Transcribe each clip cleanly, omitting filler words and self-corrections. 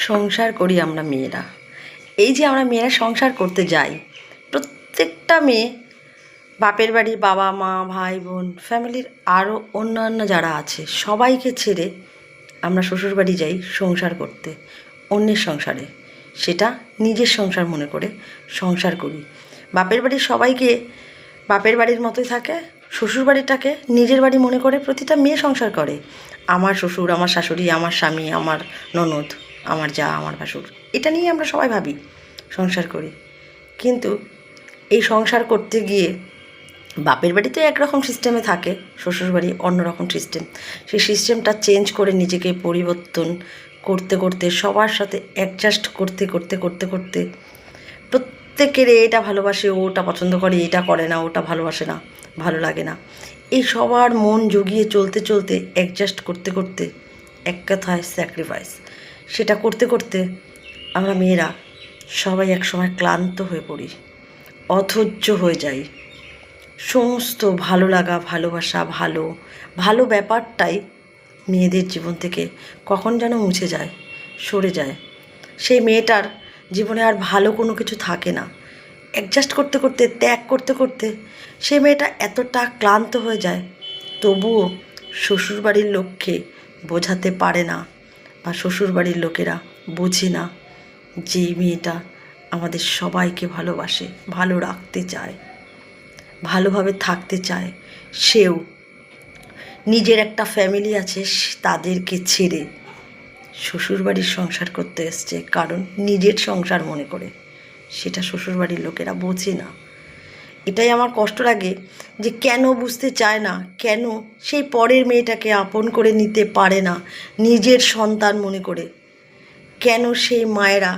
সংসার করি আমরা মেয়েরা। এই যে আমরা মেয়েরা সংসার করতে যাই, প্রত্যেকটা মেয়ে বাপের বাড়ির বাবা মা ভাই বোন ফ্যামিলির আরও অন্যান্য যারা আছে সবাইকে ছেড়ে আমরা শ্বশুরবাড়ি যাই সংসার করতে, অন্যের সংসারে। সেটা নিজের সংসার মনে করে সংসার করি। বাপের বাড়ির সবাইকে বাপের বাড়ির মতোই থাকে, শ্বশুরবাড়িটাকে নিজের বাড়ি মনে করে প্রতিটা মেয়ে সংসার করে। আমার শ্বশুর, আমার শাশুড়ি, আমার স্বামী, আমার ননদ, আমার যা, আমার ভাসুর, এটা নিয়ে আমরা সবাই ভাবি সংসার করি। কিন্তু এই সংসার করতে গিয়ে বাপের বাড়িতে একরকম সিস্টেমে থাকে, শ্বশুরবাড়ি অন্যরকম সিস্টেম। সেই সিস্টেমটা চেঞ্জ করে নিজেকে পরিবর্তন করতে করতে, সবার সাথে অ্যাডজাস্ট করতে করতে করতে করতে প্রত্যেকের এটা ভালোবাসে, ওটা পছন্দ করে, এটা করে না, ওটা ভালোবাসে না, ভালো লাগে না, এই সবার মন জুগিয়ে চলতে চলতে অ্যাডজাস্ট করতে করতে, এক কথায় স্যাক্রিফাইস, সেটা করতে করতে আমরা মেয়েরা সবাই একসময় ক্লান্ত হয়ে পড়ি, অধৈর্য হয়ে যাই। সমস্ত ভালো লাগা, ভালোবাসা, ভালো ভালো ব্যাপারটাই মেয়েদের জীবন থেকে কখন যেন মুছে যায়, সরে যায়। সেই মেয়েটার জীবনে আর ভালো কোনো কিছু থাকে না। অ্যাডজাস্ট করতে করতে, ত্যাগ করতে করতে সেই মেয়েটা এতটা ক্লান্ত হয়ে যায়, তবুও শ্বশুরবাড়ির লোককে বোঝাতে পারে না, বা শ্বশুরবাড়ির লোকেরা বোঝে না যে এই মেয়েটা আমাদের সবাইকে ভালোবাসে, ভালো রাখতে চায়, ভালোভাবে থাকতে চায়। সেও নিজের একটা ফ্যামিলি আছে, তাদেরকে ছেড়ে শ্বশুরবাড়ির সংসার করতে এসছে, কারণ নিজের সংসার মনে করে। সেটা শ্বশুরবাড়ির লোকেরা বোঝে না। এটাই আমার কষ্ট লাগে যে কেন বুঝতে চায় না, কেন সেই পরের মেয়েটাকে আপন করে নিতে পারে না নিজের সন্তান মনে করে। কেন সেই মায়েরা,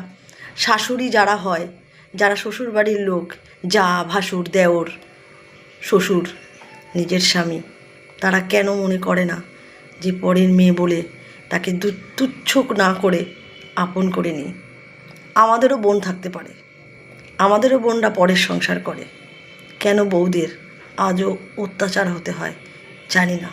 শাশুড়ি যারা হয়, যারা শ্বশুরবাড়ির লোক, যা, ভাসুর, দেওর, শ্বশুর, নিজের স্বামী, তারা কেন মনে করে না যে পরের মেয়ে বলে তাকে তুচ্ছ না করে আপন করে নিই। আমাদেরও বোন থাকতে পারে, আমাদেরও বোনরা পরের সংসার করে। কেন বউদের আজও অত্যাচার হতে হয় জানি না।